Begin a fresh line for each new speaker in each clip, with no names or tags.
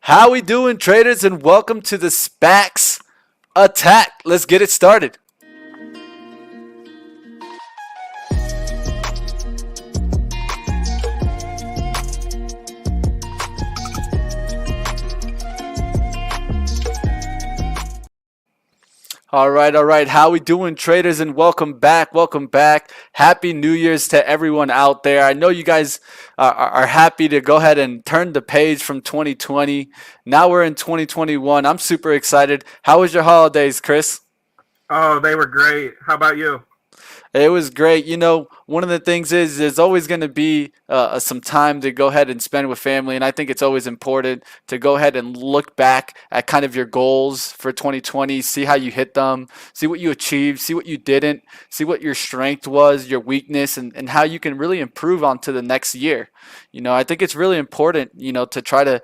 How we doing, traders, and welcome to the SPACs attack. Let's get it started. All right. How we doing, traders, and welcome back. Happy New Year's to everyone out there. I know you guys are happy to go ahead and turn the page from 2020. Now we're in 2021. I'm super excited. How was your holidays, Chris?
Oh, they were great. How about you?
It was great. You know, one of the things is there's always going to be some time to go ahead and spend with family, and I think it's always important to go ahead and look back at kind of your goals for 2020, see how you hit them, see what you achieved, see what you didn't, see what your strength was, your weakness, and how you can really improve on to the next year. You know, I think it's really important, to try to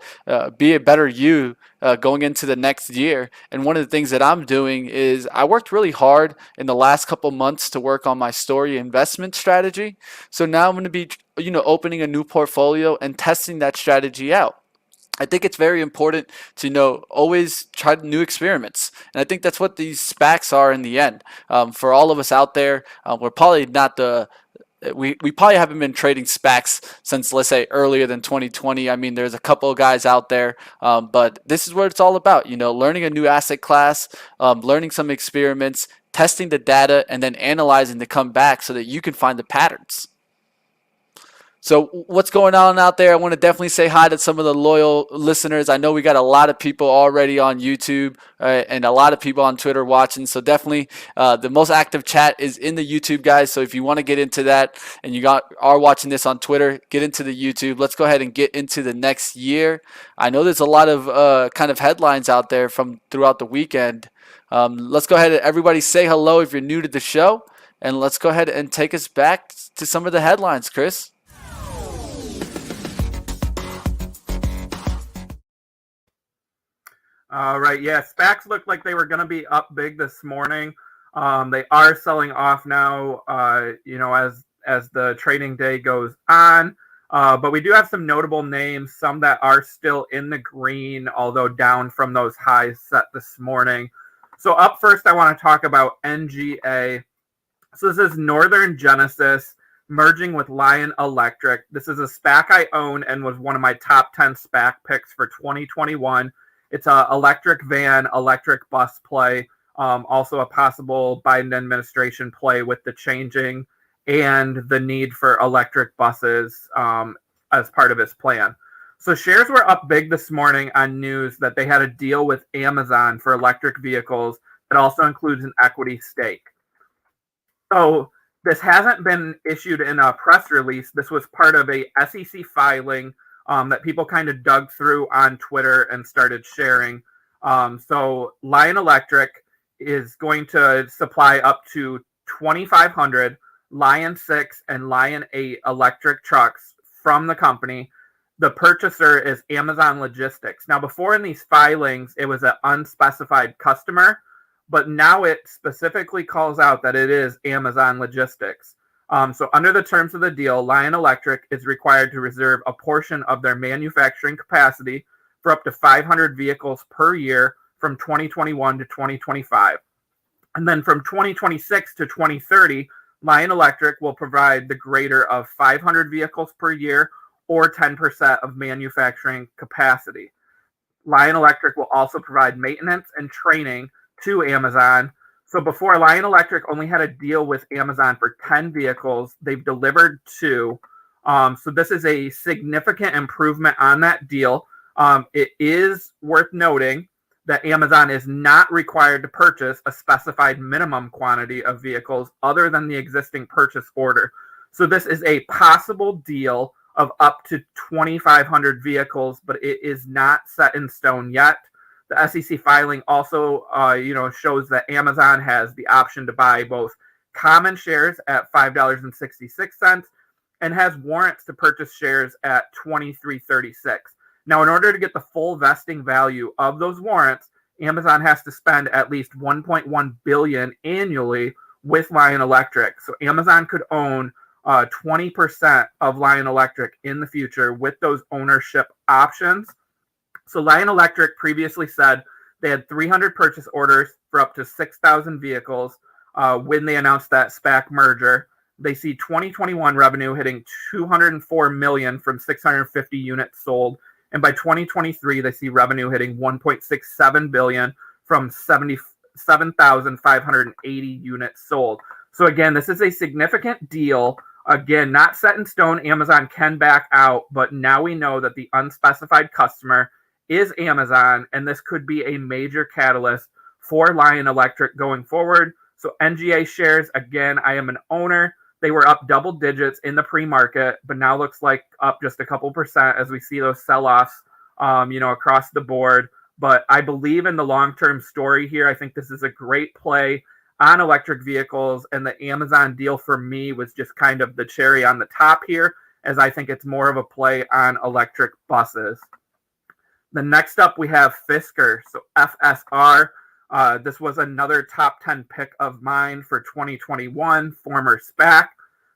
be a better you going into the next year. And one of the things that I'm doing is I worked really hard in the last couple months to work on my story investment strategy. So now I'm going to be, opening a new portfolio and testing that strategy out. I think it's very important to always try new experiments, and I think that's what these SPACs are in the end. For all of us out there, we're probably not the we probably haven't been trading SPACs since, let's say, earlier than 2020. I mean, there's a couple of guys out there, but this is what it's all about. Learning a new asset class, learning some experiments, testing the data, and then analyzing to come back so that you can find the patterns. So what's going on out there? I want to definitely say hi to some of the loyal listeners. I know we got a lot of people already on YouTube and a lot of people on Twitter watching. So definitely the most active chat is in the YouTube, guys. So if you want to get into that and are watching this on Twitter, get into the YouTube. Let's go ahead and get into the next year. I know there's a lot of kind of headlines out there from throughout the weekend. Let's go ahead and everybody say hello if you're new to the show. And let's go ahead and take us back to some of the headlines, Chris.
All right, yeah, SPACs looked like they were going to be up big this morning. They are selling off now, as the trading day goes on. But we do have some notable names, some that are still in the green, although down from those highs set this morning. So up first, I want to talk about NGA. So this is Northern Genesis merging with Lion Electric. This is a SPAC I own and was one of my top 10 SPAC picks for 2021. It's a electric van, electric bus play, also a possible Biden administration play with the changing and the need for electric buses as part of his plan. So shares were up big this morning on news that they had a deal with Amazon for electric vehicles that also includes an equity stake. So this hasn't been issued in a press release. This was part of a SEC filing that people kind of dug through on Twitter and started sharing. So Lion Electric is going to supply up to 2,500 Lion 6 and Lion 8 electric trucks from the company. The purchaser is Amazon Logistics. Now, before in these filings, it was an unspecified customer, but now it specifically calls out that it is Amazon Logistics. So under the terms of the deal, Lion Electric is required to reserve a portion of their manufacturing capacity for up to 500 vehicles per year from 2021 to 2025. And then from 2026 to 2030, Lion Electric will provide the greater of 500 vehicles per year or 10% of manufacturing capacity. Lion Electric will also provide maintenance and training to Amazon. So before, Lion Electric only had a deal with Amazon for 10 vehicles. They've delivered 2. So this is a significant improvement on that deal. It is worth noting that Amazon is not required to purchase a specified minimum quantity of vehicles other than the existing purchase order. So this is a possible deal of up to 2,500 vehicles, but it is not set in stone yet. The SEC filing also, shows that Amazon has the option to buy both common shares at $5.66 and has warrants to purchase shares at $23.36. Now, in order to get the full vesting value of those warrants, Amazon has to spend at least $1.1 billion annually with Lion Electric. So Amazon could own 20% of Lion Electric in the future with those ownership options. So Lion Electric previously said they had 300 purchase orders for up to 6,000 vehicles when they announced that SPAC merger. They see 2021 revenue hitting 204 million from 650 units sold, and by 2023 they see revenue hitting 1.67 billion from 77,580 units sold. So again, this is a significant deal. Again, not set in stone. Amazon can back out, but now we know that the unspecified customer is Amazon, and this could be a major catalyst for Lion Electric going forward. So NGA shares, again, I am an owner. They were up double digits in the pre-market, but now looks like up just a couple percent as we see those sell-offs, across the board. But I believe in the long-term story here. I think this is a great play on electric vehicles, and the Amazon deal for me was just kind of the cherry on the top here, as I think it's more of a play on electric buses. The next up, we have Fisker, so FSR. This was another top 10 pick of mine for 2021, former SPAC.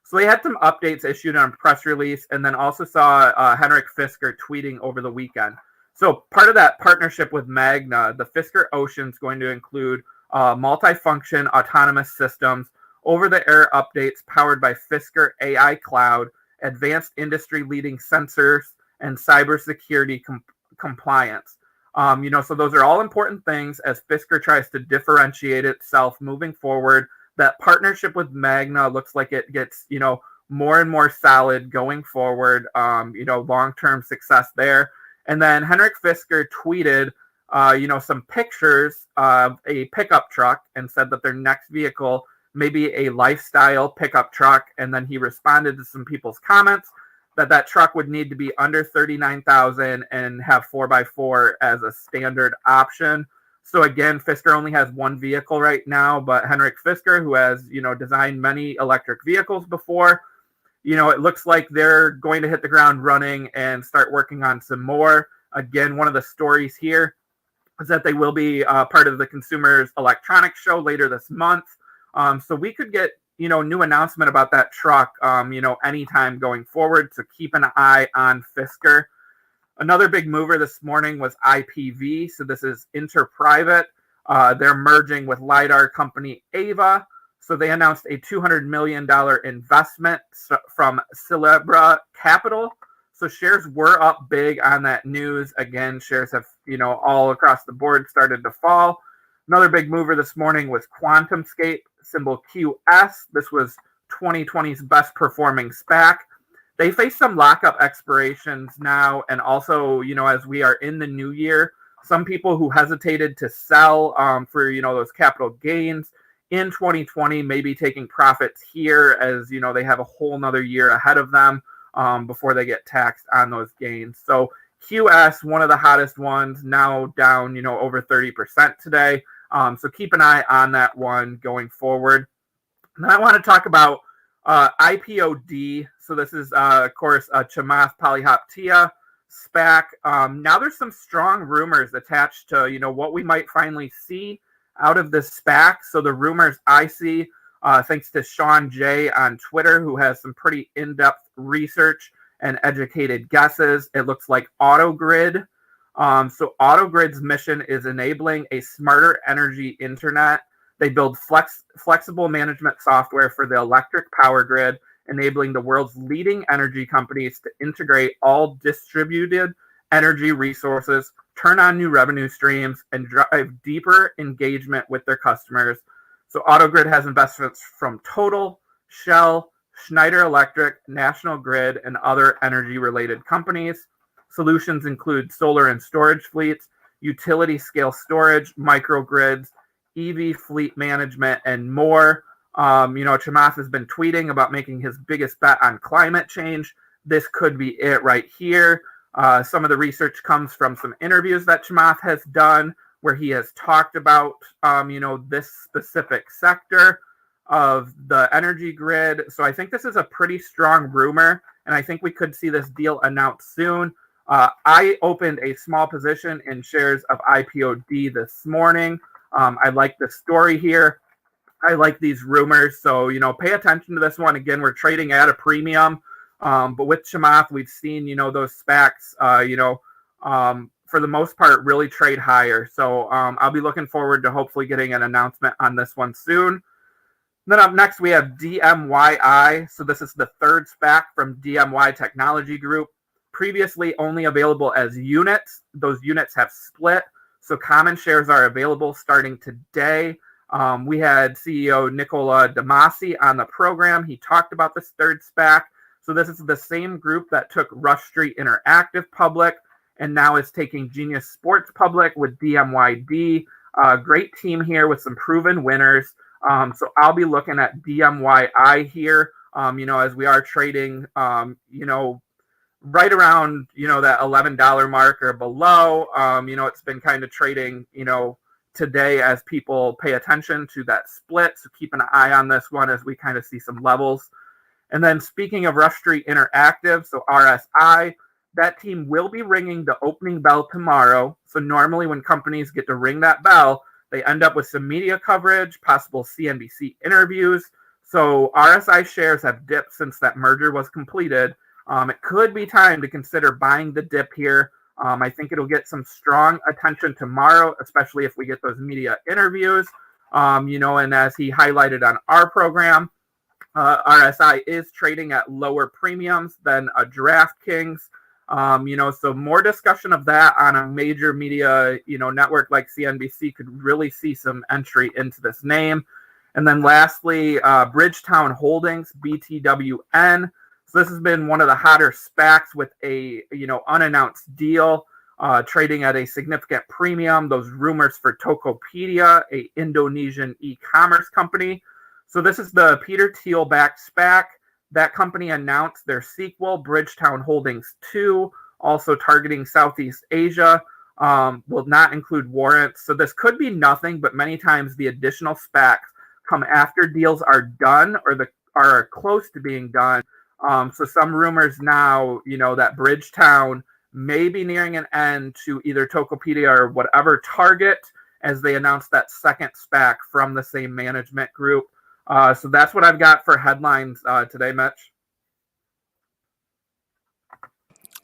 So they had some updates issued on a press release, and then also saw Henrik Fisker tweeting over the weekend. So part of that partnership with Magna, the Fisker Ocean is going to include multifunction autonomous systems, over-the-air updates powered by Fisker AI Cloud, advanced industry-leading sensors, and cybersecurity compliance. So those are all important things as Fisker tries to differentiate itself moving forward. That partnership with Magna looks like it gets, more and more solid going forward, long-term success there. And then Henrik Fisker tweeted, some pictures of a pickup truck and said that their next vehicle may be a lifestyle pickup truck. And then he responded to some people's comments that truck would need to be under 39,000 and have 4x4 as a standard option. So again, Fisker only has one vehicle right now, but Henrik Fisker, who has, designed many electric vehicles before, it looks like they're going to hit the ground running and start working on some more. Again, one of the stories here is that they will be part of the Consumer Electronics Show later this month. So we could get, new announcement about that truck, anytime going forward. So keep an eye on Fisker. Another big mover this morning was IPV. So this is Interprivate. They're merging with LiDAR company Ava. So they announced a $200 million investment from Celebra Capital. So shares were up big on that news. Again, shares have, all across the board started to fall. Another big mover this morning was QuantumScape, symbol QS. This was 2020's best performing SPAC. They face some lockup expirations now, and also, as we are in the new year, some people who hesitated to sell for, those capital gains in 2020 may be taking profits here as, they have a whole nother year ahead of them before they get taxed on those gains. So QS, one of the hottest ones, now down, over 30% today. So keep an eye on that one going forward. And then I want to talk about IPOD. So this is, of course, Chamath Palihapitiya SPAC. Now there's some strong rumors attached to, what we might finally see out of this SPAC. So the rumors I see, thanks to Sean J on Twitter, who has some pretty in-depth research and educated guesses. It looks like AutoGrid. So AutoGrid's mission is enabling a smarter energy internet. They build flexible management software for the electric power grid, enabling the world's leading energy companies to integrate all distributed energy resources, turn on new revenue streams, and drive deeper engagement with their customers. So AutoGrid has investments from Total, Shell, Schneider Electric, National Grid, and other energy-related companies. Solutions include solar and storage fleets, utility-scale storage, microgrids, EV fleet management, and more. Chamath has been tweeting about making his biggest bet on climate change. This could be it right here. Some of the research comes from some interviews that Chamath has done where he has talked about, this specific sector of the energy grid. So I think this is a pretty strong rumor, and I think we could see this deal announced soon. I opened a small position in shares of IPOD this morning. I like the story here. I like these rumors. So, pay attention to this one. Again, we're trading at a premium. But with Chamath, we've seen, those SPACs, for the most part, really trade higher. So I'll be looking forward to hopefully getting an announcement on this one soon. Then up next, we have DMYI. So this is the third SPAC from DMY Technology Group. Previously only available as units. Those units have split. So common shares are available starting today. We had CEO Nicola Damasi on the program. He talked about this third SPAC. So this is the same group that took Rush Street Interactive public and now is taking Genius Sports public with DMYD. Great team here with some proven winners. So I'll be looking at DMYI here, as we are trading, right around, that $11 mark or below. It's been kind of trading, today as people pay attention to that split. So keep an eye on this one as we kind of see some levels. And then speaking of Rush Street Interactive, so RSI, that team will be ringing the opening bell tomorrow. So normally when companies get to ring that bell, they end up with some media coverage, possible CNBC interviews. So RSI shares have dipped since that merger was completed. It could be time to consider buying the dip here. I think it'll get some strong attention tomorrow, especially if we get those media interviews. And as he highlighted on our program, RSI is trading at lower premiums than a DraftKings. So more discussion of that on a major media, network like CNBC could really see some entry into this name. And then lastly, Bridgetown Holdings, BTWN. So this has been one of the hotter SPACs with a, unannounced deal, trading at a significant premium. Those rumors for Tokopedia, a Indonesian e-commerce company. So this is the Peter Thiel-backed SPAC. That company announced their sequel, Bridgetown Holdings 2, also targeting Southeast Asia, will not include warrants. So this could be nothing, but many times the additional SPACs come after deals are done or are close to being done. So some rumors now, that Bridgetown may be nearing an end to either Tokopedia or whatever target as they announce that second SPAC from the same management group. So that's what I've got for headlines today, Mitch.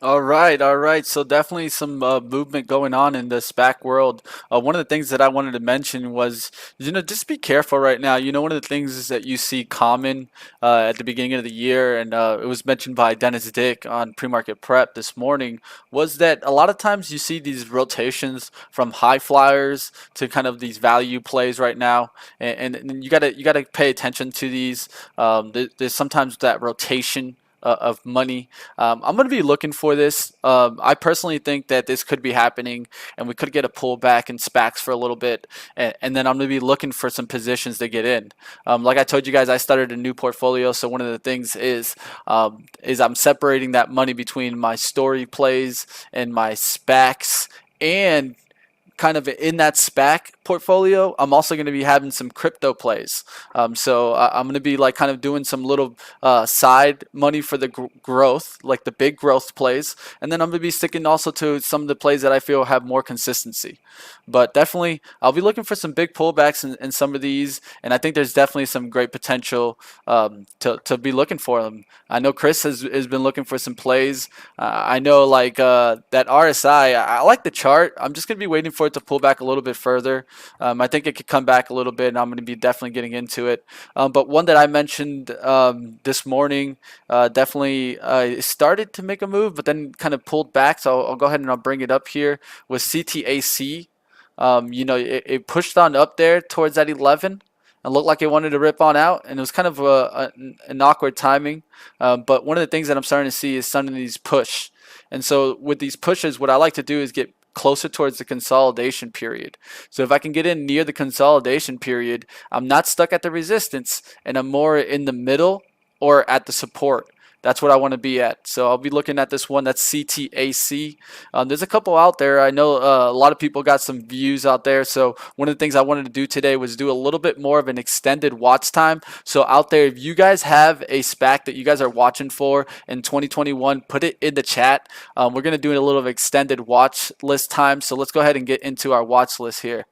All right. So definitely some movement going on in the SPAC world. One of the things that I wanted to mention was, just be careful right now. One of the things is that you see common at the beginning of the year, and it was mentioned by Dennis Dick on Pre-Market Prep this morning, was that a lot of times you see these rotations from high flyers to kind of these value plays right now, and you gotta pay attention to these. There's sometimes that rotation of money. I'm going to be looking for this. I personally think that this could be happening and we could get a pullback in SPACs for a little bit. And then I'm going to be looking for some positions to get in. Like I told you guys, I started a new portfolio. So one of the things is I'm separating that money between my story plays and my SPACs, and kind of in that SPAC portfolio, I'm also going to be having some crypto plays. So I'm going to be like kind of doing some little side money for the growth, like the big growth plays. And then I'm going to be sticking also to some of the plays that I feel have more consistency. But definitely, I'll be looking for some big pullbacks in some of these. And I think there's definitely some great potential to be looking for them. I know Chris has been looking for some plays. I know like that RSI, I like the chart. I'm just going to be waiting for it to pull back a little bit further. I think it could come back a little bit, and I'm going to be definitely getting into it. But one that I mentioned this morning definitely started to make a move, but then kind of pulled back. So I'll go ahead and I'll bring it up here with CTAC. It pushed on up there towards that 11 and looked like it wanted to rip on out, and it was kind of an awkward timing. But one of the things that I'm starting to see is some of these push. And so with these pushes, what I like to do is get closer towards the consolidation period. So if I can get in near the consolidation period, I'm not stuck at the resistance and I'm more in the middle or at the support. That's what I want to be at. So I'll be looking at this one. That's CTAC. There's a couple out there. I know a lot of people got some views out there. So one of the things I wanted to do today was do a little bit more of an extended watch time. So out there, if you guys have a SPAC that you guys are watching for in 2021, put it in the chat. We're going to do a little extended watch list time. So let's go ahead and get into our watch list here.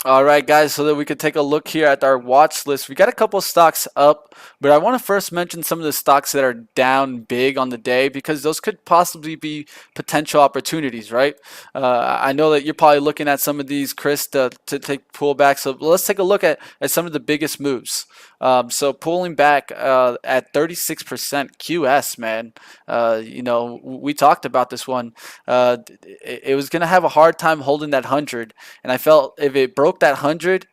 All right, guys, so that we could take a look here at our watch list. We got a couple stocks up, but I want to first mention some of the stocks that are down big on the day because those could possibly be potential opportunities, right? I know that you're probably looking at some of these, Chris, to take pullback. So let's take a look at some of the biggest moves. So pulling back at 36%, QS, man. We talked about this one. It was going to have a hard time holding that 100. And I felt if it broke that 100,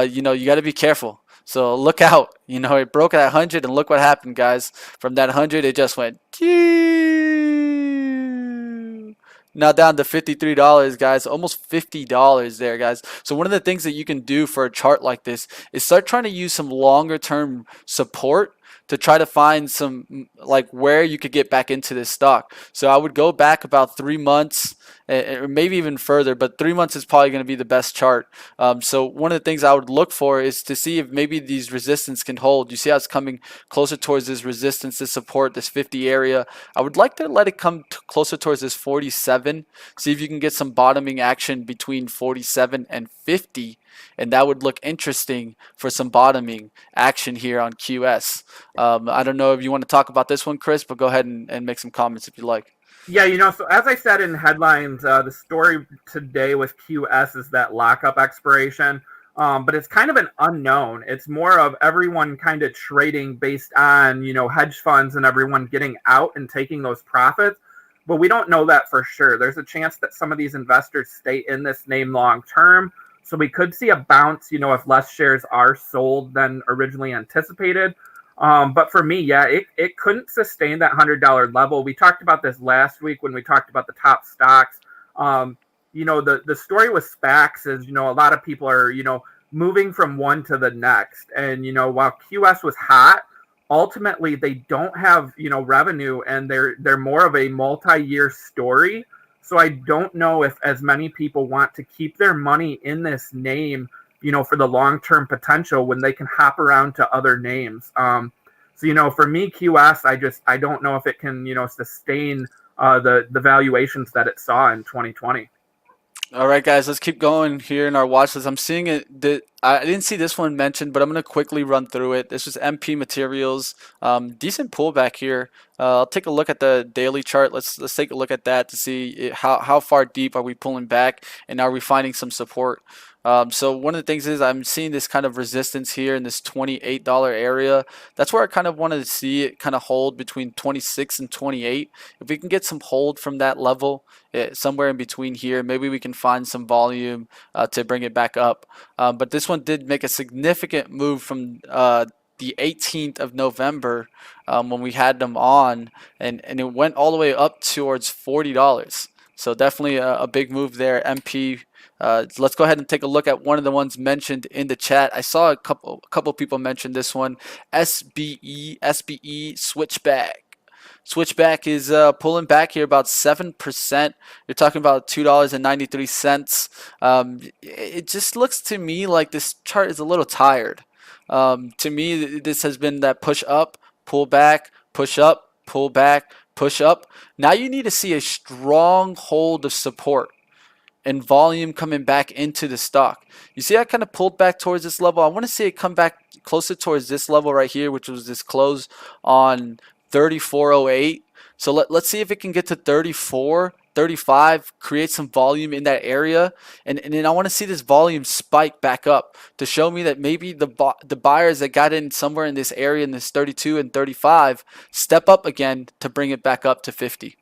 you got to be careful. So look out. It broke that 100, and look what happened, guys. From that 100, it just went now down to $53, guys. Almost $50 there, guys. So one of the things that you can do for a chart like this is start trying to use some longer term support to try to find some like where you could get back into this stock. So I would go back about 3 months, or maybe even further, but 3 months is probably going to be the best chart. So one of the things I would look for is to see if maybe these resistance can hold. You see how it's coming closer towards this resistance, this support, this 50 area. I would like to let it come closer towards this 47. See if you can get some bottoming action between 47 and 50. And that would look interesting for some bottoming action here on QS. I don't know if you want to talk about this one, Chris, but go ahead and make some comments if you like.
Yeah, so as I said in headlines, the story today with QS is that lockup expiration, but it's kind of an unknown. It's more of everyone kind of trading based on, hedge funds and everyone getting out and taking those profits, but we don't know that for sure. There's a chance that some of these investors stay in this name long term, so we could see a bounce, if less shares are sold than originally anticipated. But for me, yeah, it couldn't sustain that $100 level. We talked about this last week when we talked about the top stocks. The story with SPACs is, a lot of people are, moving from one to the next. And, while QS was hot, ultimately they don't have, revenue, and they're more of a multi-year story. So I don't know if as many people want to keep their money in this name, for the long-term potential when they can hop around to other names. So, for me, QS, I don't know if it can, sustain the valuations that it saw in 2020.
All right, guys, let's keep going here in our watch list. I'm seeing it. I didn't see this one mentioned, but I'm going to quickly run through it. This was MP Materials. Decent pullback here. I'll take a look at the daily chart. Let's take a look at that to see how far deep are we pulling back, and are we finding some support. So one of the things is I'm seeing this kind of resistance here in this $28 area. That's where I kind of wanted to see it kind of hold between 26 and 28. If we can get some hold from that level, somewhere in between here, maybe we can find some volume to bring it back up. But this one did make a significant move from the 18th of November when we had them on, and it went all the way up towards $40. So definitely a big move there, MP. Let's go ahead and take a look at one of the ones mentioned in the chat. I saw a couple people mention this one, SBE SWitchback. Switchback is pulling back here about 7%. You're talking about $2.93. It just looks to me like this chart is a little tired. To me, this has been that push up, pull back, push up, pull back, push up. Now you need to see a strong hold of support and volume coming back into the stock. You see I kind of pulled back towards this level. I want to see it come back closer towards this level right here, which was this close on 34.08. So let's see if it can get to 34, 35, create some volume in that area, and then I want to see this volume spike back up to show me that maybe the buyers that got in somewhere in this area, in this 32 and 35, step up again to bring it back up to 50.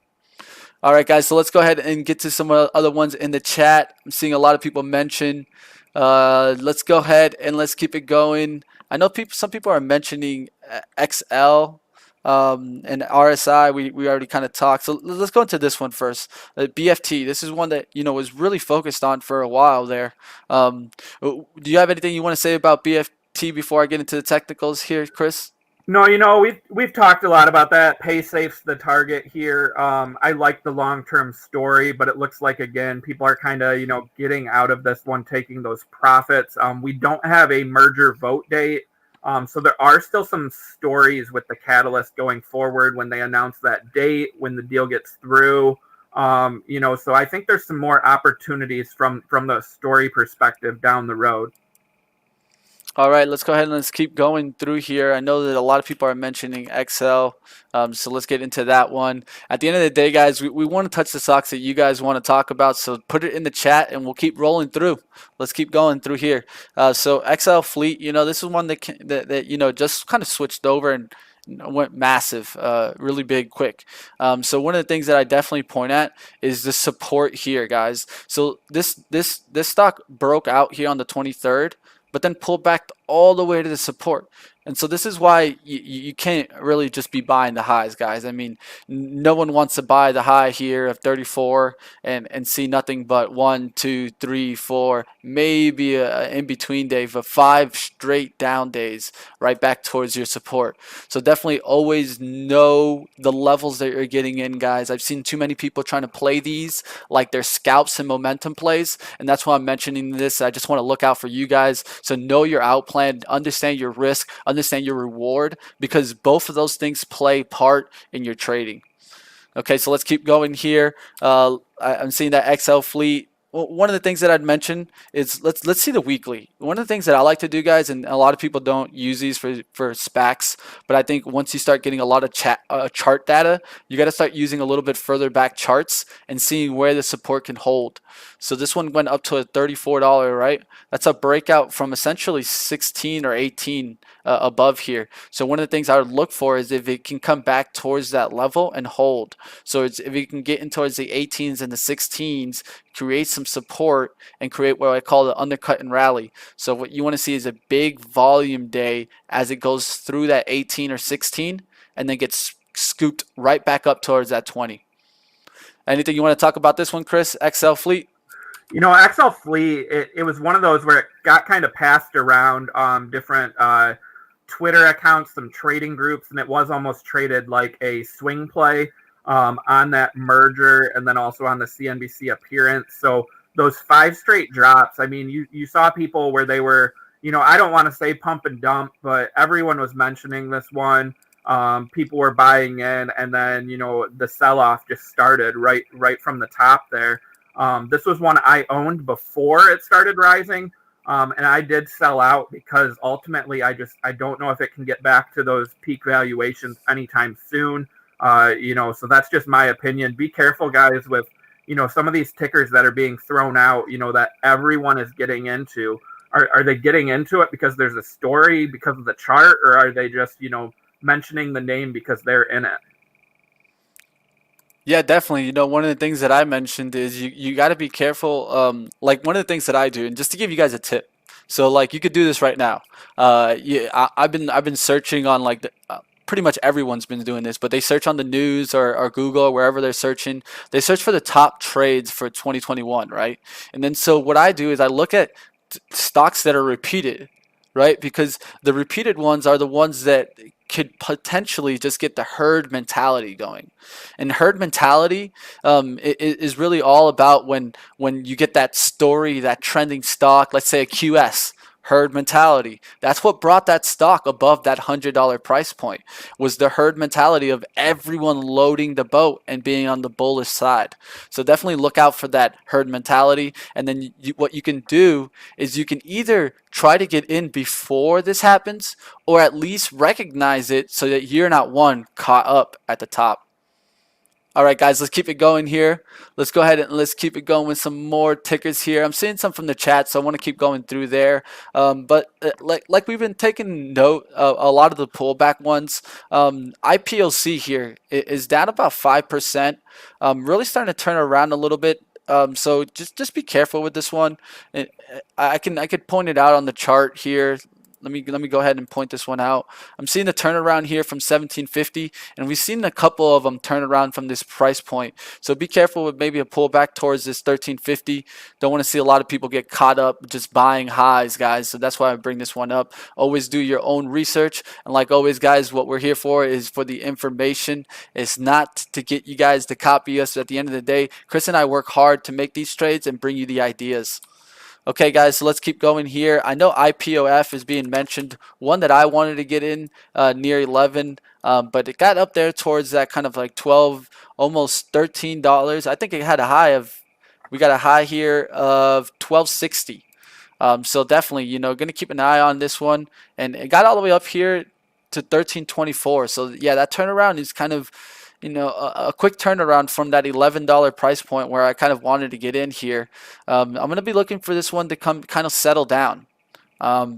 All right, guys, so let's go ahead and get to some other ones in the chat. I'm seeing a lot of people mention. Let's go ahead and let's keep it going. I know some people are mentioning XL and RSI. We already kind of talked. So let's go into this one first. BFT. This is one that was really focused on for a while there. Do you have anything you want to say about BFT before I get into the technicals here, Chris?
No, we've talked a lot about that. PaySafe's the target here. I like the long-term story, but it looks like, again, people are kind of, getting out of this one, taking those profits. We don't have a merger vote date. So there are still some stories with the catalyst going forward when they announce that date, when the deal gets through. So I think there's some more opportunities from the story perspective down the road.
All right, let's go ahead and let's keep going through here. I know that a lot of people are mentioning XL, so let's get into that one. At the end of the day, guys, we want to touch the stocks that you guys want to talk about, so put it in the chat and we'll keep rolling through. Let's keep going through here. So XL Fleet, this is one that just kind of switched over and went massive, really big, quick. So one of the things that I definitely point at is the support here, guys. So this stock broke out here on the 23rd, but then pulled back all the way to the support. And so this is why you can't really just be buying the highs, guys. I mean, no one wants to buy the high here of 34 and see nothing but 1, 2, 3, 4, maybe a in-between day, but 5 straight down days right back towards your support. So definitely always know the levels that you're getting in, guys. I've seen too many people trying to play these like they're scalps and momentum plays, and that's why I'm mentioning this. I just want to look out for you guys. So know your out plan, understand your risk, understand your reward, because both of those things play part in your trading. Okay, so let's keep going here. I'm seeing that XL Fleet. Well, one of the things that I'd mention is let's see the weekly. One of the things that I like to do, guys, and a lot of people don't use these for SPACs, but I think once you start getting a lot of chart data, you got to start using a little bit further back charts and seeing where the support can hold. So this one went up to a $34, right? That's a breakout from essentially 16 or 18 above here. So one of the things I would look for is if it can come back towards that level and hold. So if it can get in towards the 18s and the 16s, create some support and create what I call the undercut and rally. So what you want to see is a big volume day as it goes through that 18 or 16 and then gets scooped right back up towards that 20. Anything you want to talk about this one, Chris? XL Fleet?
XL Fleet, it was one of those where it got kind of passed around different Twitter accounts, some trading groups, and it was almost traded like a swing play on that merger and then also on the CNBC appearance. So those 5 straight drops, I mean, you saw people where they were, I don't want to say pump and dump, but everyone was mentioning this one. People were buying in, and then, the sell-off just started right from the top there. This was one I owned before it started rising. And I did sell out because ultimately I don't know if it can get back to those peak valuations anytime soon. So that's just my opinion. Be careful, guys, with, some of these tickers that are being thrown out, that everyone is getting into. Are they getting into it because there's a story, because of the chart, or are they just, mentioning the name because they're in it?
Yeah, definitely. One of the things that I mentioned is you got to be careful. Like one of the things that I do, and just to give you guys a tip, so like you could do this right now. I've been searching on like pretty much everyone's been doing this, but they search on the news or Google or wherever they're searching. They search for the top trades for 2021, right? And then so what I do is I look at stocks that are repeated, right? Because the repeated ones are the ones that could potentially just get the herd mentality going. And herd mentality is really all about when you get that story, that trending stock, let's say a QS. Herd mentality. That's what brought that stock above that $100 price point, was the herd mentality of everyone loading the boat and being on the bullish side. So definitely look out for that herd mentality. And then what you can do is you can either try to get in before this happens, or at least recognize it so that you're not caught up at the top. All right, guys, let's keep it going here. Let's go ahead and let's keep it going with some more tickers here. I'm seeing some from the chat, so I want to keep going through there. But like we've been taking note of a lot of the pullback ones. IPOC here is down about 5%. Really starting to turn around a little bit. So just be careful with this one. I could point it out on the chart here. Let me go ahead and point this one out. I'm seeing the turnaround here from 1750, and we've seen a couple of them turn around from this price point. So be careful with maybe a pullback towards this 1350. Don't want to see a lot of people get caught up just buying highs, guys. So that's why I bring this one up. Always do your own research, and like always, guys, what we're here for is for the information. It's not to get you guys to copy us. At the end of the day, Chris and I work hard to make these trades and bring you the ideas. Okay, guys, so let's keep going here. I know IPOF is being mentioned, one that I wanted to get in near 11, but it got up there towards that kind of like 12, almost $13. I think it had a high of, we got a high here of 1260. So definitely, going to keep an eye on this one, and it got all the way up here to 1324. So yeah, that turnaround is kind of, a quick turnaround from that $11 price point where I kind of wanted to get in here. I'm going to be looking for this one to come kind of settle down.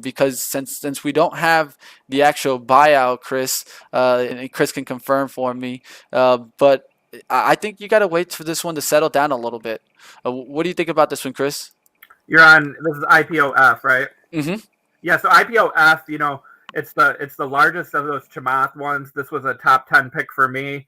Because since we don't have the actual buyout, Chris, and Chris can confirm for me, but I think you got to wait for this one to settle down a little bit. What do you think about this one, Chris?
You're on. This is IPOF, right?
Mm-hmm.
Yeah. So IPOF, it's the largest of those Chamath ones. This was a top 10 pick for me.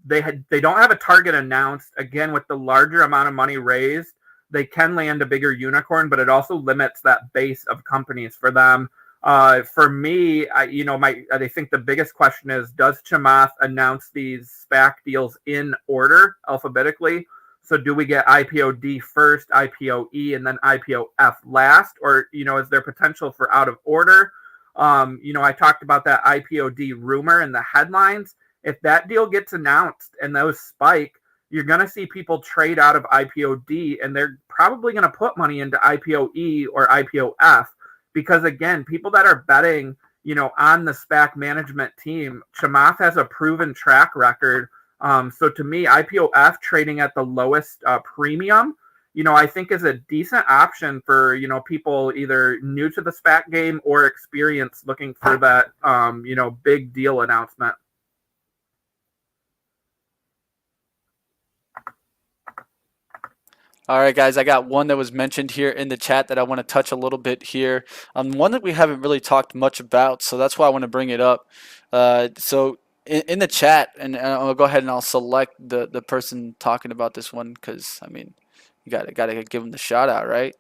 They don't have a target announced. Again, with the larger amount of money raised, they can land a bigger unicorn, but it also limits that base of companies for them. For me, I think the biggest question is, does Chamath announce these SPAC deals in order alphabetically? So do we get IPOD first, IPOE, and then IPOF last? Or, is there potential for out of order? I talked about that IPOD rumor in the headlines. If that deal gets announced and those spike, you're going to see people trade out of IPOD, and they're probably going to put money into IPOE or IPOF because, again, people that are betting, on the SPAC management team, Chamath has a proven track record. So to me, IPOF trading at the lowest premium, I think is a decent option for, people either new to the SPAC game or experienced looking for that, big deal announcement.
All right, guys, I got one that was mentioned here in the chat that I want to touch a little bit here. One that we haven't really talked much about, so that's why I want to bring it up. So in the chat, and I'll go ahead and I'll select the person talking about this one because, I mean, you gotta give them the shout out, right?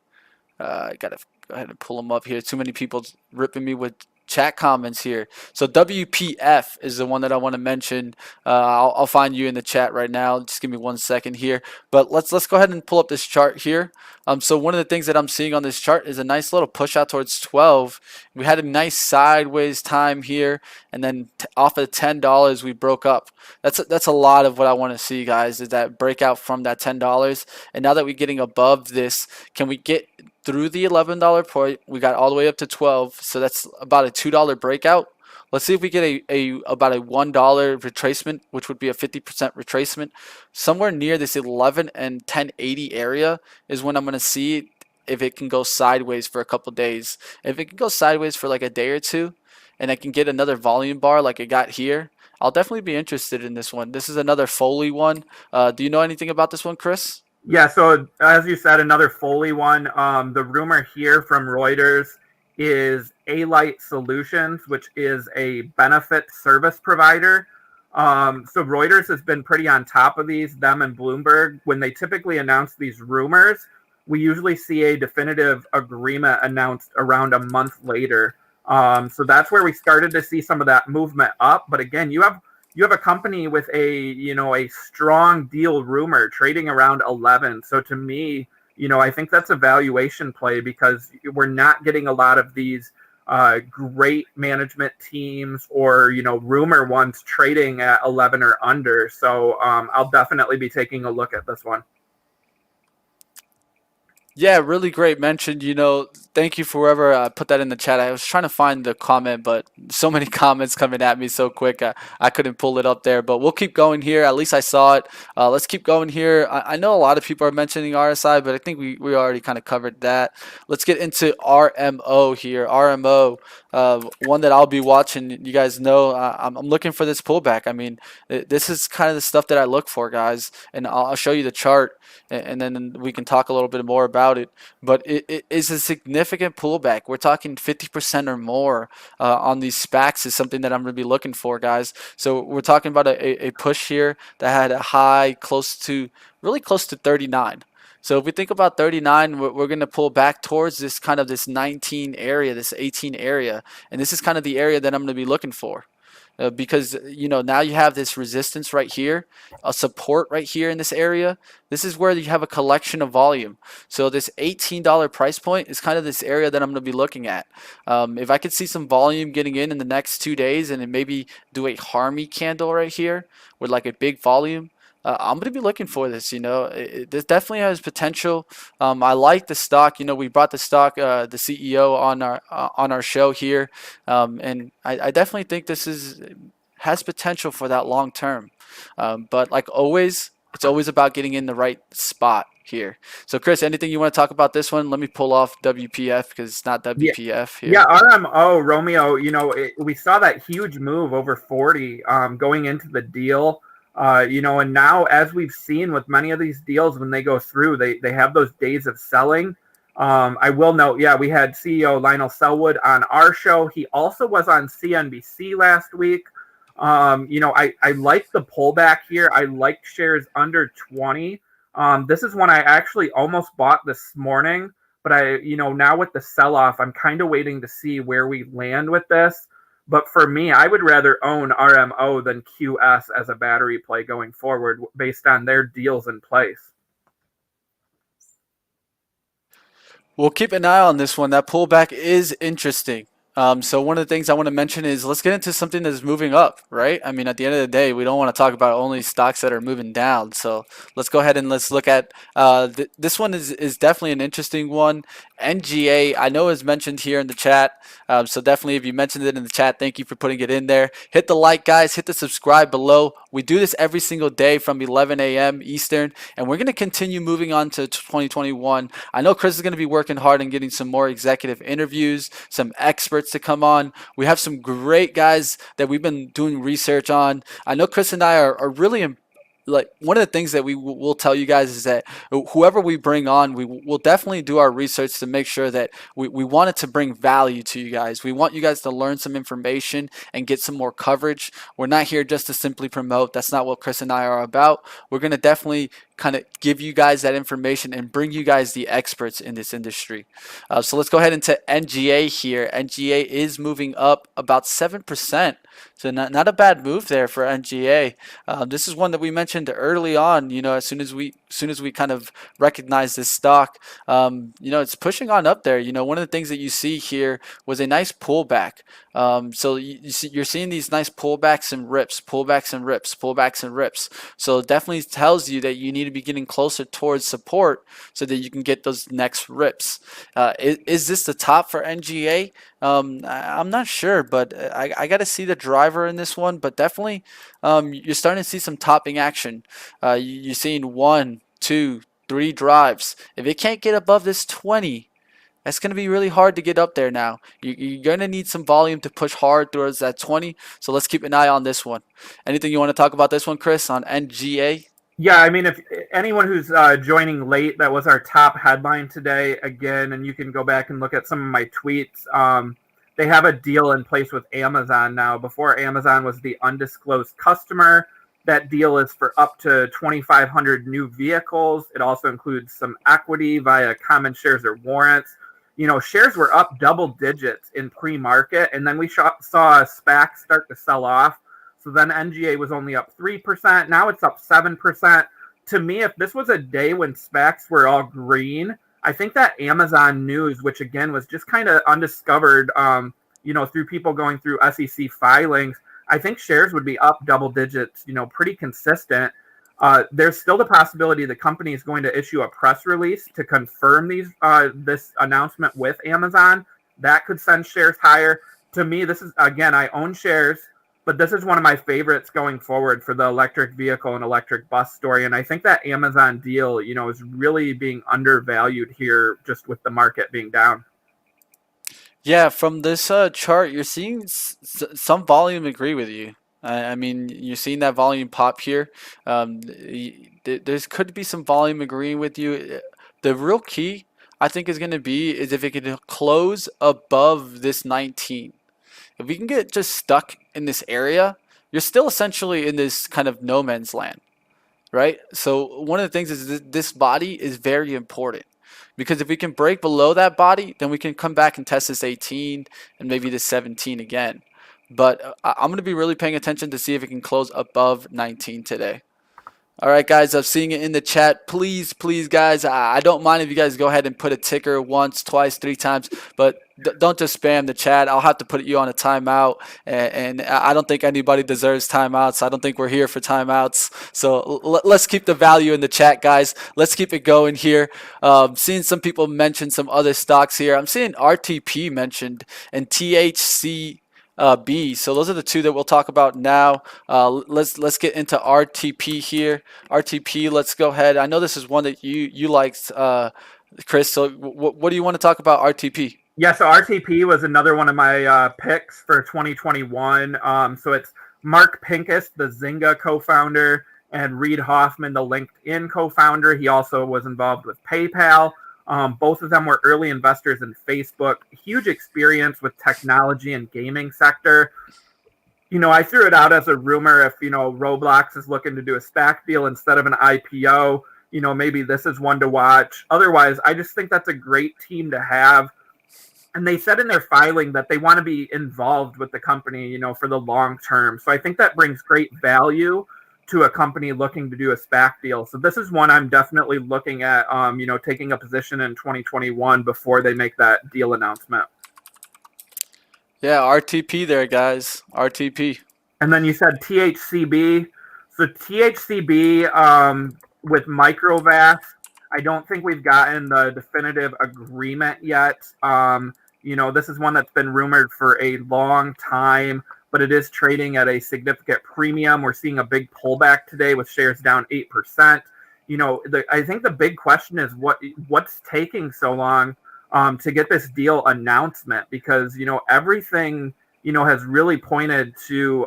I gotta go ahead and pull them up here. Too many people ripping me with chat comments here. So WPF is the one that I want to mention. I'll find you in the chat right now. Just give me 1 second here. But let's go ahead and pull up this chart here. So one of the things that I'm seeing on this chart is a nice little push out towards 12. We had a nice sideways time here, and then off of $10 we broke up. That's a lot of what I want to see, guys, is that breakout from that $10. And now that we're getting above this, can we get through the $11 point? We got all the way up to 12, so that's about a $2 breakout. Let's see if we get about a $1 retracement, which would be a 50% retracement. Somewhere near this 11 and 1080 area is when I'm going to see if it can go sideways for a couple days. If it can go sideways for like a day or two, and I can get another volume bar like I got here, I'll definitely be interested in this one. This is another Foley one. Do you know anything about this one, Chris?
Yeah, so as you said, another Foley one. The rumor here from Reuters is A-Light Solutions, which is a benefit service provider. So Reuters has been pretty on top of these, them and Bloomberg. When they typically announce these rumors, we usually see a definitive agreement announced around a month later. So that's where we started to see some of that movement up. But again, you have a company with a strong deal rumor trading around 11. So to me, I think that's a valuation play because we're not getting a lot of these great management teams or, rumor ones trading at 11 or under. So I'll definitely be taking a look at this one.
Yeah, really great mention. Thank you for whoever put that in the chat. I was trying to find the comment, but so many comments coming at me so quick, I couldn't pull it up there. But we'll keep going here. At least I saw it. Let's keep going here. I know a lot of people are mentioning RSI, but I think we already kind of covered that. Let's get into RMO here. RMO, one that I'll be watching. You guys know I'm looking for this pullback. I mean, this is kind of the stuff that I look for, guys. And I'll show you the chart, and then we can talk a little bit more about it. But it is a significant pullback. We're talking 50% or more on these SPACs is something that I'm going to be looking for, guys. So we're talking about a push here that had a high really close to 39. So if we think about 39, we're going to pull back towards this 19 area, this 18 area. And this is kind of the area that I'm going to be looking for. because now you have this resistance right here, a support right here in this area. This is where you have a collection of volume. So this $18 price point is kind of this area that I'm going to be looking at. If I could see some volume getting in the next 2 days and then maybe do a Harmy candle right here with like a big volume, I'm going to be looking for this. This definitely has potential. I like the stock. We brought the stock, the CEO on our show here, and I definitely think this has potential for that long term. But like always, it's always about getting in the right spot here. So Chris, anything you want to talk about this one? Let me pull off WPF because it's not
Yeah,
WPF here.
yeah, RMO Romeo. We saw that huge move over 40 going into the deal. And now as we've seen with many of these deals, when they go through, they have those days of selling. I will note, yeah, we had CEO Lionel Selwood on our show. He also was on CNBC last week. I like the pullback here. I like shares under 20. This is one I actually almost bought this morning, but now with the sell-off, I'm kind of waiting to see where we land with this. But for me, I would rather own RMO than QS as a battery play going forward based on their deals in place.
We'll keep an eye on this one. That pullback is interesting. So one of the things I want to mention is let's get into something that's moving up, right? I mean, at the end of the day, we don't want to talk about only stocks that are moving down. So let's go ahead and let's look at this one is definitely an interesting one. NGA, I know is mentioned here in the chat. So definitely if you mentioned it in the chat, thank you for putting it in there. Hit the like, guys. Hit the subscribe below. We do this every single day from 11 a.m. Eastern, and we're going to continue moving on to 2021. I know Chris is going to be working hard on getting some more executive interviews, some experts to come on. We have some great guys that we've been doing research on. I know Chris and I are really like one of the things that we will tell you guys is that whoever we bring on, we will definitely do our research to make sure that we want it to bring value to you guys. We want you guys to learn some information and get some more coverage. We're not here just to simply promote. That's not what Chris and I are about. We're going to definitely kind of give you guys that information and bring you guys the experts in this industry. So let's go ahead into NGA here. NGA is moving up about 7%. So not a bad move there for NGA. This is one that we mentioned early on. As soon as we kind of recognize this stock, it's pushing on up there. One of the things that you see here was a nice pullback. So you're seeing these nice pullbacks and rips, pullbacks and rips, pullbacks and rips. So it definitely tells you that you need to be getting closer towards support so that you can get those next rips. Is this the top for NGA? I'm not sure, but I got to see the driver in this one. But definitely, you're starting to see some topping action. You're seeing 1, 2, 3 drives. If it can't get above this 20, that's going to be really hard to get up there now. You're going to need some volume to push hard towards that 20. So let's keep an eye on this one. Anything you want to talk about this one, Chris, on NGA?
Yeah, I mean, if anyone who's joining late, that was our top headline today again, and you can go back and look at some of my tweets. They have a deal in place with Amazon now. Before, Amazon was the undisclosed customer. That deal is for up to 2,500 new vehicles. It also includes some equity via common shares or warrants. Shares were up double digits in pre-market, and then we saw a SPAC start to sell off. So then NGA was only up 3%. Now it's up 7%. To me, if this was a day when SPACs were all green, I think that Amazon news, which again was just kind of undiscovered, through people going through SEC filings, I think shares would be up double digits, pretty consistent. There's still the possibility the company is going to issue a press release to confirm this announcement with Amazon. That could send shares higher. To me, this is, again, I own shares, but this is one of my favorites going forward for the electric vehicle and electric bus story. And I think that Amazon deal, is really being undervalued here just with the market being down.
Yeah, from this chart, you're seeing some volume agree with you. I mean, you're seeing that volume pop here. There's could be some volume agreeing with you. The real key, I think, is going to be is if it can close above this 19. If we can get just stuck in this area, you're still essentially in this kind of no man's land, right? So one of the things is this body is very important because if we can break below that body, then we can come back and test this 18 and maybe this 17 again. but I'm going to be really paying attention to see if it can close above 19 today. All right, guys, I'm seeing it in the chat. Please, please, guys, I don't mind if you guys go ahead and put a ticker once, twice, three times, but don't just spam the chat. I'll have to put you on a timeout, and I don't think anybody deserves timeouts. I don't think we're here for timeouts. So let's keep the value in the chat, guys. Let's keep it going here. Seeing some people mention some other stocks here. I'm seeing RTP mentioned and THC. B. So those are the two that we'll talk about now. Let's get into RTP here. RTP. Let's go ahead. I know this is one that you liked, Chris. So what do you want to talk about RTP?
Yeah, so RTP was another one of my picks for 2021. So it's Mark Pincus, the Zynga co-founder, and Reid Hoffman, the LinkedIn co-founder. He also was involved with PayPal. Both of them were early investors in Facebook. Huge experience with technology and gaming sector. I threw it out as a rumor if, Roblox is looking to do a SPAC deal instead of an IPO, maybe this is one to watch. Otherwise, I just think that's a great team to have. And they said in their filing that they want to be involved with the company, for the long term. So I think that brings great value to a company looking to do a SPAC deal. So this is one I'm definitely looking at, taking a position in 2021 before they make that deal announcement.
Yeah, RTP there, guys. RTP.
And then you said THCB. So THCB with Microvast, I don't think we've gotten the definitive agreement yet. This is one that's been rumored for a long time, but it is trading at a significant premium. We're seeing a big pullback today with shares down 8%. I think the big question is what's taking so long to get this deal announcement, because everything has really pointed to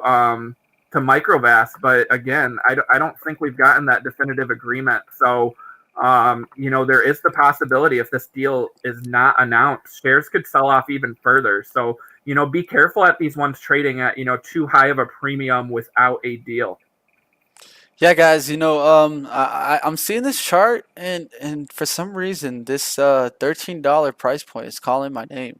Microvast, but again, I don't think we've gotten that definitive agreement. So there is the possibility if this deal is not announced, shares could sell off even further. So, be careful at these ones trading at, too high of a premium without a deal.
Yeah, guys, I'm seeing this chart, and for some reason, this $13 price point is calling my name.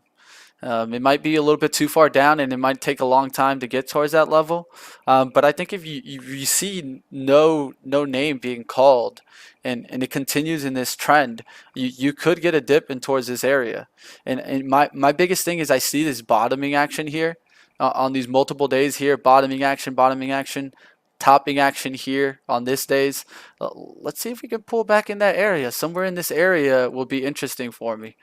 It might be a little bit too far down, and it might take a long time to get towards that level. But I think if you see no name being called, and it continues in this trend, you could get a dip in towards this area. And my biggest thing is I see this bottoming action here on these multiple days here, bottoming action, topping action here on this days. Let's see if we can pull back in that area. Somewhere in this area will be interesting for me.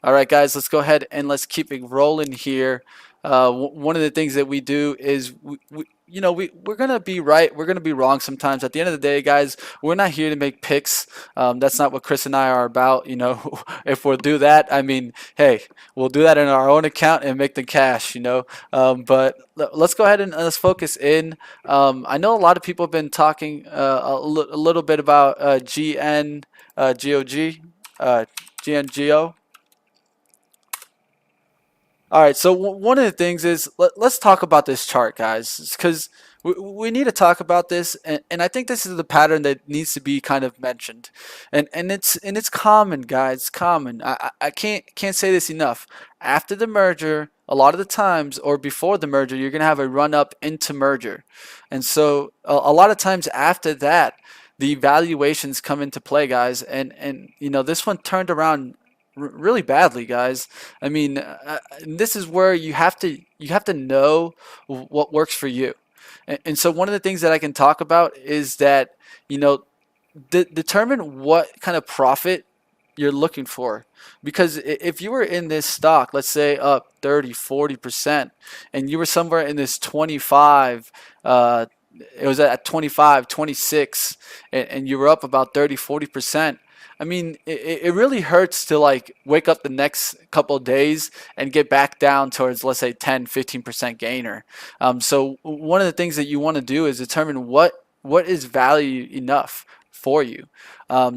All right, guys, let's go ahead and let's keep it rolling here. One of the things that we do is we're gonna be right, we're gonna be wrong sometimes. At the end of the day, guys, we're not here to make picks. That's not what Chris and I are about. If we'll do that, I mean, hey, we'll do that in our own account and make the cash. But let's go ahead and let's focus in. I know a lot of people have been talking a little bit about GNGO. All right, so one of the things is let's talk about this chart, guys, because we need to talk about this, and I think this is the pattern that needs to be kind of mentioned, and it's common, guys, common. I can't say this enough. After the merger, a lot of the times, or before the merger, you're gonna have a run up into merger, and so a lot of times after that, the valuations come into play, guys, and this one turned around really badly, guys. I mean, this is where you have to know what works for you, and so one of the things that I can talk about is that determine what kind of profit you're looking for, because if you were in this stock, let's say up 30-40%, and you were somewhere in this 25, it was at 25, 26, and you were up about 30-40%. I mean, it really hurts to like wake up the next couple of days and get back down towards, let's say, 10-15% gainer. So one of the things that you want to do is determine what is value enough for you.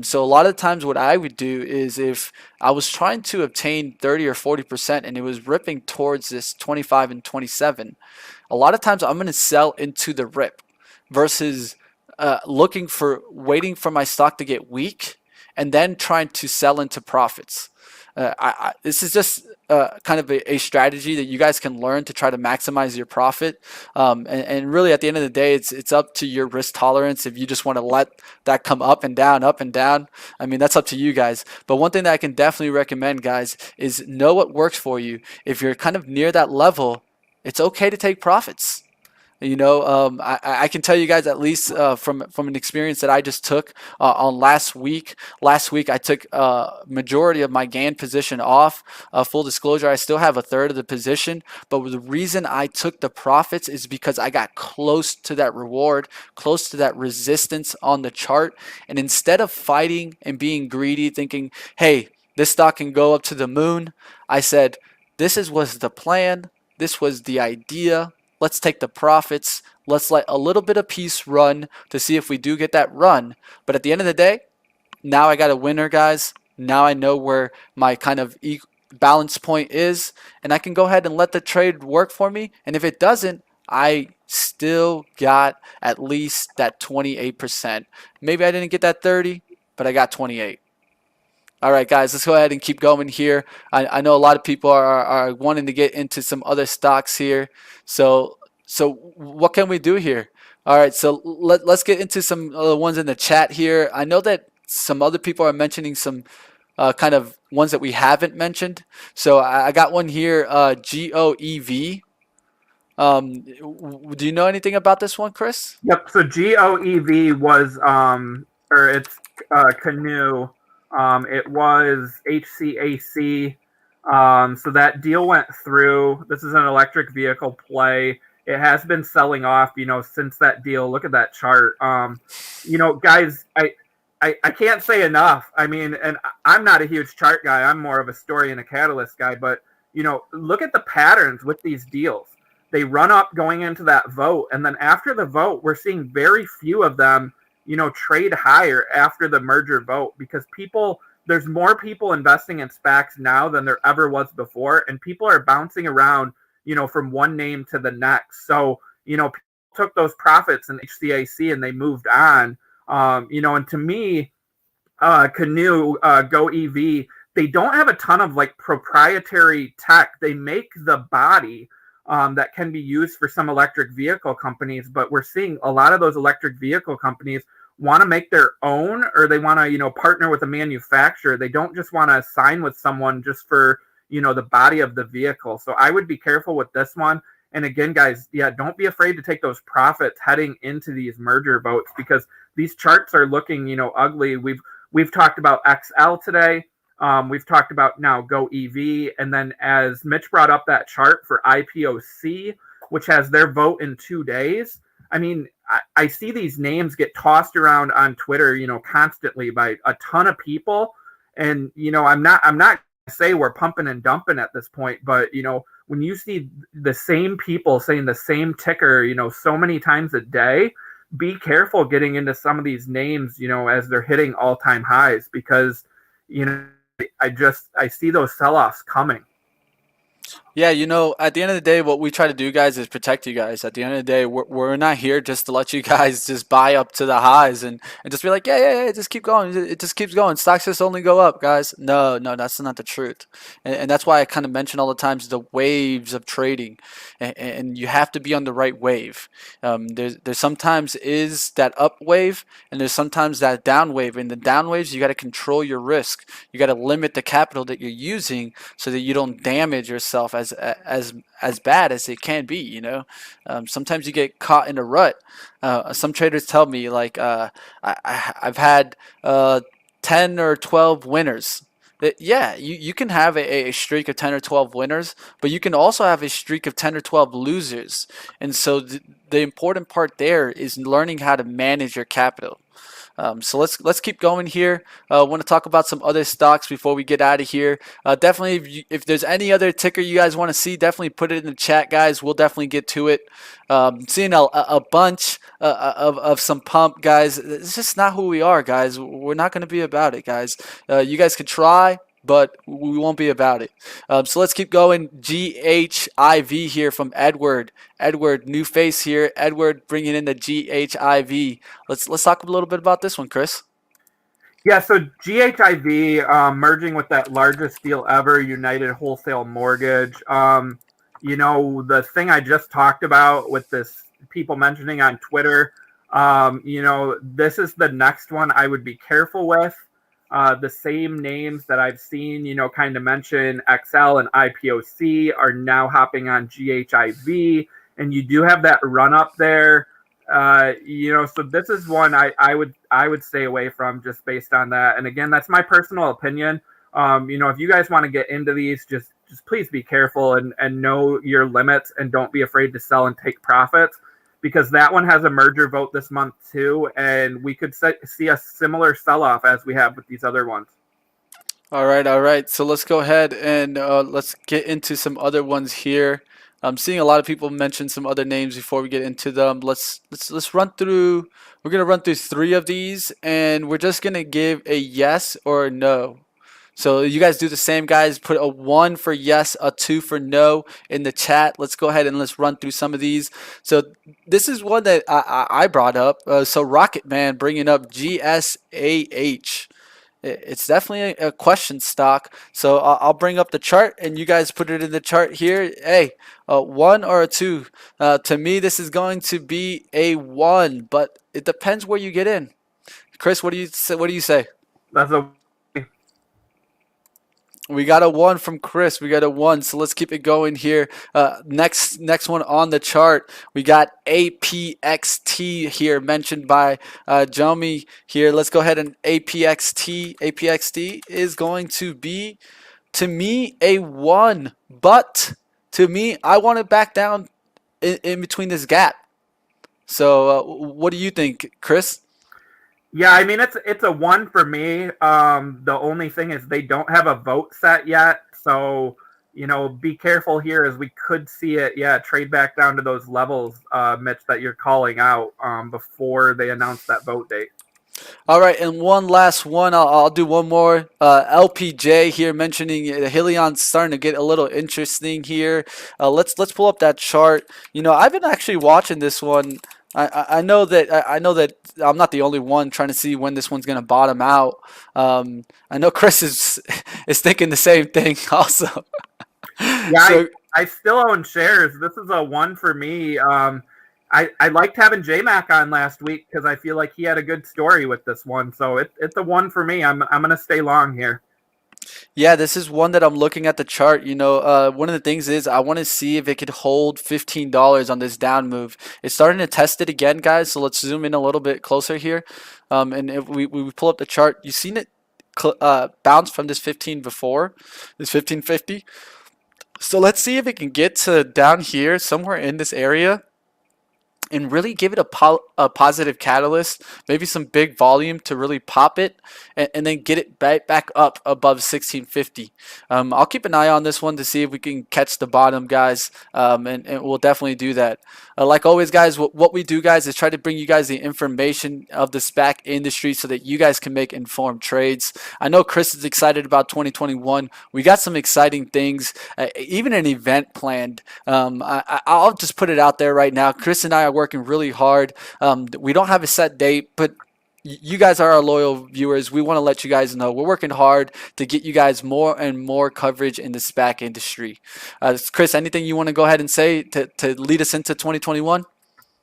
So a lot of times what I would do is if I was trying to obtain 30 or 40% and it was ripping towards this 25 and 27, a lot of times I'm going to sell into the rip versus waiting for my stock to get weak and then trying to sell into profits. This is just kind of a strategy that you guys can learn to try to maximize your profit. And really, at the end of the day, it's up to your risk tolerance. If you just want to let that come up and down, up and down, I mean, that's up to you guys. But one thing that I can definitely recommend, guys, is know what works for you. If you're kind of near that level, it's okay to take profits. I can tell you guys, at least from an experience that I just took on last week. Last week, I took majority of my GAN position off. Full disclosure, I still have a third of the position, but the reason I took the profits is because I got close to that reward, close to that resistance on the chart. And instead of fighting and being greedy, thinking, hey, this stock can go up to the moon, I said, was the plan. This was the idea. Let's take the profits. Let's let a little bit of piece run to see if we do get that run. But at the end of the day, now I got a winner, guys. Now I know where my kind of balance point is, and I can go ahead and let the trade work for me. And if it doesn't, I still got at least that 28%. Maybe I didn't get that 30, but I got 28. All right, guys, let's go ahead and keep going here. I know a lot of people are wanting to get into some other stocks here. So what can we do here? All right, so let's get into some ones in the chat here. I know that some other people are mentioning some kind of ones that we haven't mentioned. So I got one here, GOEV. Do you know anything about this one, Chris?
Yep. So GOEV was or it's Canoe. It was HCAC. So that deal went through. This is an electric vehicle play. It has been selling off, since that deal. Look at that chart. Guys, I can't say enough. I mean, and I'm not a huge chart guy. I'm more of a story and a catalyst guy. But, look at the patterns with these deals. They run up going into that vote. And then after the vote, we're seeing very few of them, trade higher after the merger vote, because there's more people investing in SPACs now than there ever was before. And people are bouncing around, from one name to the next. So, people took those profits in HCAC and they moved on. And to me, Canoe, GoEV, they don't have a ton of like proprietary tech. They make the body that can be used for some electric vehicle companies, but we're seeing a lot of those electric vehicle companies want to make their own, or they want to, partner with a manufacturer. They don't just want to sign with someone just for, the body of the vehicle. So I would be careful with this one. And again, guys, don't be afraid to take those profits heading into these merger votes, because these charts are looking, ugly. We've talked about XL today. We've talked about now GoEV, and then as Mitch brought up that chart for IPOC, which has their vote in 2 days. I mean, I see these names get tossed around on Twitter, constantly by a ton of people, and I'm not gonna say we're pumping and dumping at this point, but when you see the same people saying the same ticker, so many times a day, be careful getting into some of these names, as they're hitting all-time highs, because I see those sell-offs coming.
Yeah, at the end of the day, what we try to do, guys, is protect you guys. At the end of the day, we're not here just to let you guys just buy up to the highs and just be like, yeah, just keep going. It just keeps going. Stocks just only go up, guys. No, that's not the truth. And that's why I kind of mention all the times the waves of trading. And you have to be on the right wave. There's sometimes is that up wave, and there's sometimes that down wave. In the down waves, you got to control your risk. You got to limit the capital that you're using so that you don't damage yourself as bad as it can be. Sometimes you get caught in a rut. Some traders tell me, like, I've had 10 or 12 winners. Yeah, you can have a streak of 10 or 12 winners, but you can also have a streak of 10 or 12 losers. And so the important part there is learning how to manage your capital. So let's keep going here. I want to talk about some other stocks before we get out of here. Definitely, if there's any other ticker you guys want to see, definitely put it in the chat, guys. We'll definitely get to it. Seeing a bunch of some pump, guys. It's just not who we are, guys. We're not going to be about it, guys. You guys could try, but we won't be about it. So let's keep going. GHIV here from Edward. Edward, new face here. Edward bringing in the GHIV. Let's talk a little bit about this one, Chris.
Yeah, so GHIV merging with that largest deal ever, United Wholesale Mortgage. The thing I just talked about with this people mentioning on Twitter, this is the next one I would be careful with. The same names that I've seen, kind of mention XL and IPOC are now hopping on GHIV, and you do have that run up there. So this is one I would stay away from just based on that. And again, that's my personal opinion. If you guys want to get into these, just please be careful and know your limits and don't be afraid to sell and take profits, because that one has a merger vote this month too, and we could see a similar sell-off as we have with these other ones.
All right. So let's go ahead and let's get into some other ones here. I'm seeing a lot of people mention some other names before we get into them. Let's run through. We're gonna run through three of these, and we're just gonna give a yes or a no. So you guys do the same, guys. Put a 1 for yes, a 2 for no in the chat. Let's go ahead and let's run through some of these. So this is one that I brought up. So Rocket Man bringing up GSAH. It's definitely a question stock. So I'll bring up the chart and you guys put it in the chart here. Hey, a 1 or a 2. To me, this is going to be a 1, but it depends where you get in. Chris, what do you say? What do you say?
That's a
We got a 1 from Chris. We got a 1. So let's keep it going here. Next one on the chart, we got APXT here mentioned by Jomi here. Let's go ahead and APXT. APXT is going to be, to me, a 1. But to me, I want it back down in between this gap. So what do you think, Chris?
Yeah, I mean it's a 1 for me. The only thing is they don't have a vote set yet, so be careful here as we could see it. Yeah, trade back down to those levels, Mitch, that you're calling out before they announce that vote date.
All right, and one last one. I'll do one more. LPJ here mentioning Hilion's starting to get a little interesting here. Let's pull up that chart. I've been actually watching this one. I know that I'm not the only one trying to see when this one's gonna bottom out. I know Chris is thinking the same thing also.
Yeah,
So
I still own shares. This is a 1 for me. I liked having JMac on last week because I feel like he had a good story with this one. So it's a 1 for me. I'm gonna stay long here.
yeah, this is one that I'm looking at the chart. One of the things is I want to see if it could hold $15 on this down move. It's starting to test it again, guys. So let's zoom in a little bit closer here. And if we pull up the chart, you've seen it bounce from this 15 before, this 1550. So let's see if it can get to down here, somewhere in this area, and really give it a positive catalyst, maybe some big volume to really pop it, and then get it back up above 1650. I'll keep an eye on this one to see if we can catch the bottom, guys, and we'll definitely do that. Like always, guys, what we do, guys, is try to bring you guys the information of the SPAC industry so that you guys can make informed trades. I know Chris is excited about 2021. We got some exciting things, even an event planned. I'll just put it out there right now. Chris and I are working really hard. We don't have a set date, but you guys are our loyal viewers. We want to let you guys know we're working hard to get you guys more and more coverage in the SPAC industry. Chris, anything you want to go ahead and say to lead us into 2021?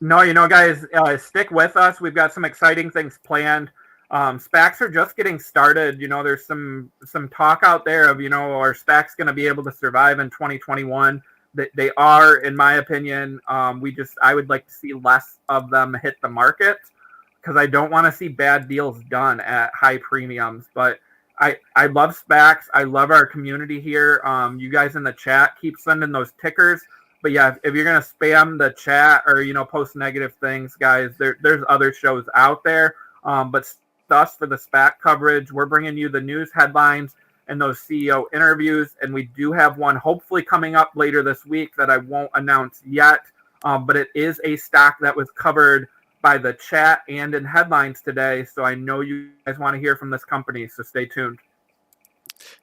No, guys, stick with us. We've got some exciting things planned. SPACs are just getting started. There's some talk out there of, are SPACs going to be able to survive in 2021? They are, in my opinion. I would like to see less of them hit the market because I don't want to see bad deals done at high premiums. But I love SPACs. I love our community here. You guys in the chat, keep sending those tickers. But yeah, if you're gonna spam the chat or post negative things, guys, there's other shows out there. But us for the SPAC coverage, we're bringing you the news headlines and those CEO interviews, and we do have one hopefully coming up later this week that I won't announce yet. But it is a stock that was covered by the chat and in headlines today, so I know you guys want to hear from this company, so stay tuned.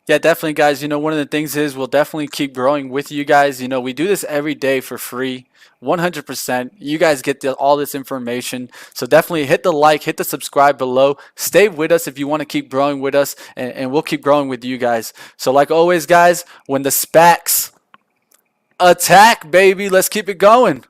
Yeah, definitely, guys. One of the things is we'll definitely keep growing with you guys. We do this every day for free, 100%. You guys get all this information. So definitely hit the like, hit the subscribe below. Stay with us if you want to keep growing with us, and we'll keep growing with you guys. So, like always, guys, when the SPACs attack, baby, let's keep it going.